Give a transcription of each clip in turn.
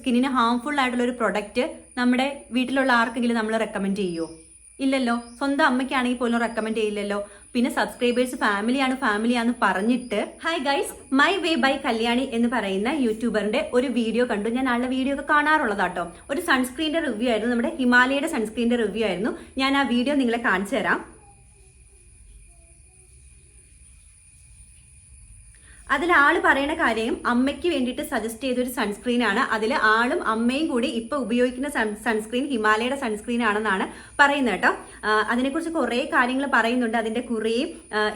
സ്കിന്നിന് ഹാംഫുൾ ആയിട്ടുള്ള ഒരു പ്രൊഡക്റ്റ് നമ്മുടെ വീട്ടിലുള്ള ആർക്കെങ്കിലും നമ്മൾ റെക്കമെൻഡ് ചെയ്യുമോ? ഇല്ലല്ലോ. സ്വന്തം അമ്മയ്ക്കാണെങ്കിൽ പോലും റെക്കമെൻഡ് ചെയ്യില്ലല്ലോ. പിന്നെ സബ്സ്ക്രൈബേഴ്സ് ഫാമിലിയാന്ന് പറഞ്ഞിട്ട് hi guys, my way by Kalyani എന്ന് പറയുന്ന യൂട്യൂബറിന്റെ ഒരു വീഡിയോ കണ്ടു. ഞാൻ ആളുടെ വീഡിയോ ഒക്കെ കാണാറുള്ളതാട്ടോ. ഒരു സൺസ്ക്രീനിന്റെ റിവ്യൂ ആയിരുന്നു, നമ്മുടെ ഹിമാലയയുടെ സൺസ്ക്രീനിന്റെ റിവ്യൂ ആയിരുന്നു. ഞാൻ ആ വീഡിയോ നിങ്ങളെ കാണിച്ചു തരാം. അതിൽ ആള് പറയുന്ന കാര്യം അമ്മയ്ക്ക് വേണ്ടിയിട്ട് സജസ്റ്റ് ചെയ്തൊരു സൺസ്ക്രീൻ ആണ്. അതിൽ ആളും അമ്മയും കൂടി ഇപ്പൊ ഉപയോഗിക്കുന്ന സൺസ്ക്രീൻ ഹിമാലയയുടെ സൺസ്ക്രീൻ ആണെന്നാണ് പറയുന്നത് കേട്ടോ. അതിനെക്കുറിച്ച് കുറെ കാര്യങ്ങൾ പറയുന്നുണ്ട്. അതിന്റെ കുറേ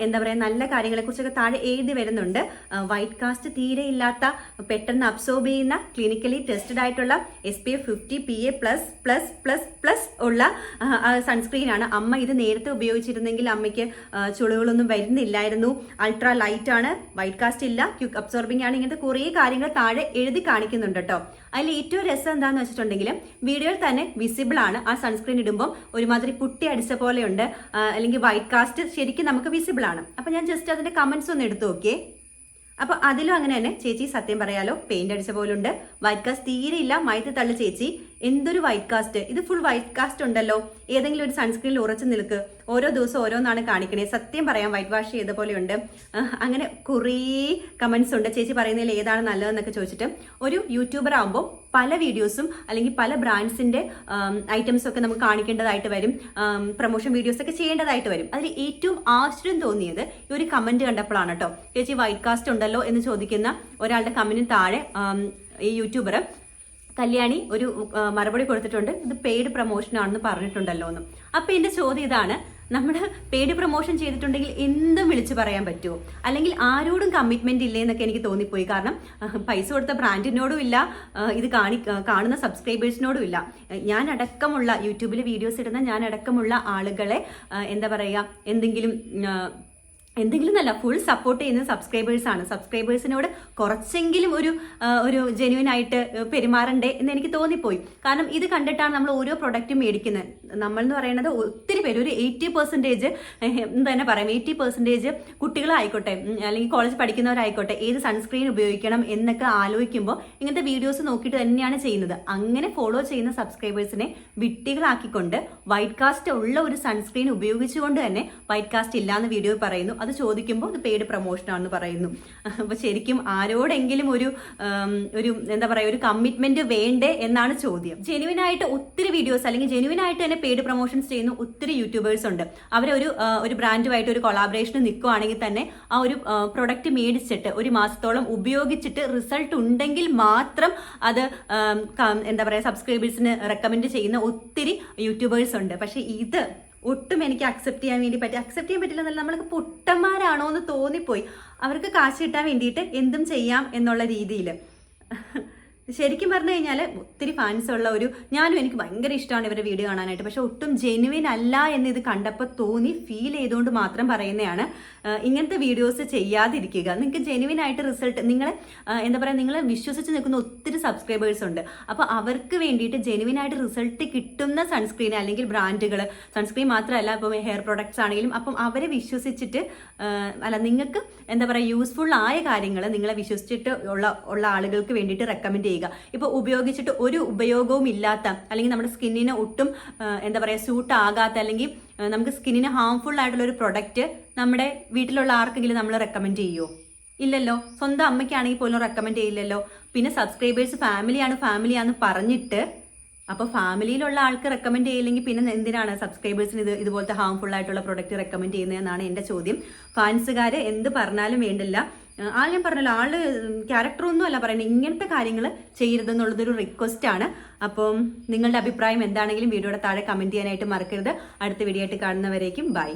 എന്താ പറയാ നല്ല കാര്യങ്ങളെ കുറിച്ചൊക്കെ താഴെ എഴുതി വരുന്നുണ്ട്. വൈറ്റ് കാസ്റ്റ് തീരെ ഇല്ലാത്ത, പെട്ടെന്ന് അബ്സോർബ് ചെയ്യുന്ന, ക്ലിനിക്കലി ടെസ്റ്റഡ് ആയിട്ടുള്ള SPF 50 PA++++ ഉള്ള സൺസ്ക്രീൻ ആണ്. അമ്മ ഇത് നേരത്തെ ഉപയോഗിച്ചിരുന്നെങ്കിൽ അമ്മയ്ക്ക് ചുളിവുകളൊന്നും വരുന്നില്ലായിരുന്നു. അൾട്രാ ലൈറ്റ് ആണ്, വൈറ്റ് കാസ്റ്റ് ഇല്ല, ക്വിക്ക് അബ്സോർബിംഗ് ആണ്. ഇങ്ങനത്തെ കുറേ കാര്യങ്ങൾ താഴെ എഴുതി കാണിക്കുന്നുണ്ട് കേട്ടോ. അതിൽ ഏറ്റവും രസം എന്താന്ന് വെച്ചിട്ടുണ്ടെങ്കിൽ വീഡിയോയിൽ തന്നെ വിസിബിൾ ആണ്. ആ സൺസ്ക്രീൻ ഇടുമ്പോൾ ഒരുമാതിരി പുട്ടി അടിച്ച പോലെയുണ്ട്, അല്ലെങ്കിൽ വൈറ്റ് കാസ്റ്റ് ശരിക്കും നമുക്ക് വിസിബിൾ ആണ്. അപ്പൊ ഞാൻ ജസ്റ്റ് അതിന്റെ കമന്റ്സ് ഒന്ന് എടുത്തു നോക്കിയേ. അപ്പൊ അതിലും അങ്ങനെ തന്നെ ചേച്ചി സത്യം പറയാലോ പെയിന്റ് അടിച്ച പോലുണ്ട്, വൈറ്റ് കാസ്റ്റ് തീരെ ഇല്ല, മയത്ത് തള്ളു ചേച്ചി. എന്തൊരു വൈറ്റ് കാസ്റ്റ്, ഇത് ഫുൾ വൈറ്റ് കാസ്റ്റ് ഉണ്ടല്ലോ. ഏതെങ്കിലും ഒരു സൺസ്ക്രീനിൽ ഉറച്ചു നിൽക്ക്, ഓരോ ദിവസം ഓരോന്നാണ് കാണിക്കണേ. സത്യം പറയാം വൈറ്റ് വാഷ് ചെയ്ത പോലെയുണ്ട്. അങ്ങനെ കുറേ കമന്റ്സ് ഉണ്ട് ചേച്ചി പറയുന്നതിൽ ഏതാണ് നല്ലതെന്നൊക്കെ ചോദിച്ചിട്ട്. ഒരു യൂട്യൂബർ ആകുമ്പോൾ പല വീഡിയോസും അല്ലെങ്കിൽ പല ബ്രാൻഡ്സിന്റെ ഐറ്റംസും ഒക്കെ നമുക്ക് കാണിക്കേണ്ടതായിട്ട് വരും, പ്രൊമോഷൻ വീഡിയോസ് ഒക്കെ ചെയ്യേണ്ടതായിട്ട് വരും. അതിൽ ഏറ്റവും ആശ്ചര്യം തോന്നിയത് ഈ ഒരു കമന്റ് കണ്ടപ്പോഴാണ് കേട്ടോ. ചേച്ചി വൈറ്റ് കാസ്റ്റ് ഉണ്ടല്ലോ എന്ന് ചോദിക്കുന്ന ഒരാളുടെ കമന്റിന് താഴെ ഈ യൂട്യൂബർ കല്യാണി ഒരു മറുപടി കൊടുത്തിട്ടുണ്ട്, ഇത് പെയ്ഡ് പ്രൊമോഷൻ ആണെന്ന് പറഞ്ഞിട്ടുണ്ടല്ലോ എന്ന്. അപ്പൊ എന്റെ ചോദ്യം ഇതാണ്, നമ്മൾ പെയ്ഡ് പ്രൊമോഷൻ ചെയ്തിട്ടുണ്ടെങ്കിൽ എന്തും വിളിച്ചു പറയാൻ പറ്റുമോ? അല്ലെങ്കിൽ ആരോടും കമ്മിറ്റ്മെന്റ് ഇല്ലേ എന്നൊക്കെ എനിക്ക് തോന്നിപ്പോയി. കാരണം പൈസ കൊടുത്ത ബ്രാൻഡിനോടും ഇല്ല, ഇത് കാണുന്ന സബ്സ്ക്രൈബേഴ്സിനോടും ഇല്ല. ഞാൻ അടക്കമുള്ള യൂട്യൂബിൽ വീഡിയോസ് ഇടുന്ന ഞാൻ അടക്കമുള്ള ആളുകളെ എന്താ പറയുക, എന്തെങ്കിലും നല്ല ഫുൾ സപ്പോർട്ട് ചെയ്യുന്ന സബ്സ്ക്രൈബേഴ്സ് ആണ്. സബ്സ്ക്രൈബേഴ്സിനോട് കുറച്ചെങ്കിലും ഒരു ജെന്യൂൻ ആയിട്ട് പെരുമാറണ്ടേ എന്ന് എനിക്ക് തോന്നിപ്പോയി. കാരണം ഇത് കണ്ടിട്ടാണ് നമ്മൾ ഓരോ പ്രൊഡക്റ്റും മേടിക്കുന്നത്. നമ്മൾ എന്ന് പറയുന്നത് ഒത്തിരി പേര്, ഒരു 80% തന്നെ പറയാം, 80% കുട്ടികളായിക്കോട്ടെ അല്ലെങ്കിൽ കോളേജ് പഠിക്കുന്നവരായിക്കോട്ടെ ഏത് സൺസ്ക്രീൻ ഉപയോഗിക്കണം എന്നൊക്കെ ആലോചിക്കുമ്പോൾ ഇങ്ങനത്തെ വീഡിയോസ് നോക്കിയിട്ട് തന്നെയാണ് ചെയ്യുന്നത്. അങ്ങനെ ഫോളോ ചെയ്യുന്ന സബ്സ്ക്രൈബേഴ്സിനെ വിട്ടികളാക്കിക്കൊണ്ട് വൈറ്റ് കാസ്റ്റ് ഉള്ള ഒരു സൺസ്ക്രീൻ ഉപയോഗിച്ചുകൊണ്ട് തന്നെ വൈറ്റ് കാസ്റ്റ് ഇല്ലാന്ന് വീഡിയോ പറയുന്നു. അത് ചോദിക്കുമ്പോൾ ഇത് പെയ്ഡ് പ്രൊമോഷൻ ആണെന്ന് പറയുന്നു. അപ്പൊ ശരിക്കും ആരോടെങ്കിലും ഒരു എന്താ പറയാ ഒരു കമ്മിറ്റ്മെന്റ് വേണ്ടേ എന്നാണ് ചോദ്യം. ജെനുവിൻ ആയിട്ട് ഒത്തിരി വീഡിയോസ് അല്ലെങ്കിൽ ജെനുവിൻ ആയിട്ട് തന്നെ പെയ്ഡ് പ്രൊമോഷൻസ് ചെയ്യുന്ന ഒത്തിരി യൂട്യൂബേഴ്സ് ഉണ്ട്. അവരൊരു ബ്രാൻഡുമായിട്ട് ഒരു കൊളാബറേഷൻ നിൽക്കുവാണെങ്കിൽ തന്നെ ആ ഒരു പ്രൊഡക്റ്റ് മേടിച്ചിട്ട് ഒരു മാസത്തോളം ഉപയോഗിച്ചിട്ട് റിസൾട്ട് ഉണ്ടെങ്കിൽ മാത്രം അത് എന്താ പറയാ സബ്സ്ക്രൈബേഴ്സിന് റെക്കമെൻഡ് ചെയ്യുന്ന ഒത്തിരി യൂട്യൂബേഴ്സ് ഉണ്ട്. പക്ഷെ ഇത് ഒട്ടും എനിക്ക് അക്സെപ്റ്റ് ചെയ്യാൻ പറ്റില്ല എന്നല്ല, നമ്മൾക്ക് പൊട്ടന്മാരാണോ എന്ന് തോന്നിപ്പോയി. അവർക്ക് കാശ് കിട്ടാൻ വേണ്ടിയിട്ട് എന്തും ചെയ്യാം എന്നുള്ള രീതിയിൽ. ശരിക്കും പറഞ്ഞു കഴിഞ്ഞാൽ ഒത്തിരി ഫാൻസ് ഉള്ള ഞാനും എനിക്ക് ഭയങ്കര ഇഷ്ടമാണ് ഇവരുടെ വീഡിയോ കാണാനായിട്ട്. പക്ഷെ ഒട്ടും ജെനുവിൻ അല്ല എന്ന് ഇത് കണ്ടപ്പോൾ തോന്നി, ഫീൽ ചെയ്തുകൊണ്ട് മാത്രം പറയുന്നതാണ്. ഇങ്ങനത്തെ വീഡിയോസ് ചെയ്യാതിരിക്കുക. നിങ്ങൾക്ക് ജെനുവിൻ ആയിട്ട് റിസൾട്ട് എന്താ പറയുക നിങ്ങളെ വിശ്വസിച്ച് നിൽക്കുന്ന ഒത്തിരി സബ്സ്ക്രൈബേഴ്സ് ഉണ്ട്. അപ്പോൾ അവർക്ക് വേണ്ടിയിട്ട് ജെനുവിൻ ആയിട്ട് റിസൾട്ട് കിട്ടുന്ന സൺസ്ക്രീൻ അല്ലെങ്കിൽ ബ്രാൻഡുകൾ, സൺസ്ക്രീൻ മാത്രമല്ല ഇപ്പം ഹെയർ പ്രൊഡക്ട്സ് ആണെങ്കിലും, അപ്പം അവരെ വിശ്വസിച്ചിട്ട് നിങ്ങൾക്ക് എന്താ പറയുക യൂസ്ഫുൾ ആയ കാര്യങ്ങൾ നിങ്ങളെ വിശ്വസിച്ചിട്ട് ഉള്ള ആളുകൾക്ക് വേണ്ടിയിട്ട് റെക്കമെൻഡ് ചെയ്യുക. ഇപ്പൊ ഉപയോഗിച്ചിട്ട് ഒരു ഉപയോഗവും ഇല്ലാത്ത അല്ലെങ്കിൽ നമ്മുടെ സ്കിന്നിന് ഒട്ടും എന്താ പറയാ സൂട്ട് ആകാത്ത അല്ലെങ്കിൽ നമുക്ക് സ്കിന്നിന് ഹാംഫുൾ ആയിട്ടുള്ള ഒരു പ്രൊഡക്റ്റ് നമ്മുടെ വീട്ടിലുള്ള ആർക്കെങ്കിലും നമ്മൾ റെക്കമെൻഡ് ചെയ്യുമോ? ഇല്ലല്ലോ. സ്വന്തം അമ്മയ്ക്കാണെങ്കിൽ പോലും റെക്കമെൻഡ് ചെയ്യില്ലല്ലോ. പിന്നെ സബ്സ്ക്രൈബേഴ്സ് ഫാമിലിയാന്ന് പറഞ്ഞിട്ട് അപ്പൊ ഫാമിലിയിലുള്ള ആൾക്ക് റെക്കമെൻഡ് ചെയ്യില്ലെങ്കിൽ പിന്നെ എന്തിനാണ് സബ്സ്ക്രൈബേഴ്സിന് ഇതുപോലത്തെ ഹാംഫുൾ ആയിട്ടുള്ള പ്രൊഡക്റ്റ് റെക്കമെൻഡ് ചെയ്യുന്നതെന്നാണ് എന്റെ ചോദ്യം. ഫാൻസുകാര് എന്ത് പറഞ്ഞാലും വേണ്ടില്ല. ഞാൻ പറഞ്ഞല്ലോ, ആള് ക്യാരക്ടറൊന്നും അല്ല പറയുന്നത്, ഇങ്ങനത്തെ കാര്യങ്ങൾ ചെയ്യരുതെന്നുള്ളതൊരു റിക്വസ്റ്റ് ആണ്. അപ്പം നിങ്ങളുടെ അഭിപ്രായം എന്താണെങ്കിലും വീഡിയോയുടെ താഴെ കമന്റ് ചെയ്യാനായിട്ട് മറക്കരുത്. അടുത്ത വീഡിയോ ആയിട്ട് കാണുന്നവരേക്കും ബൈ.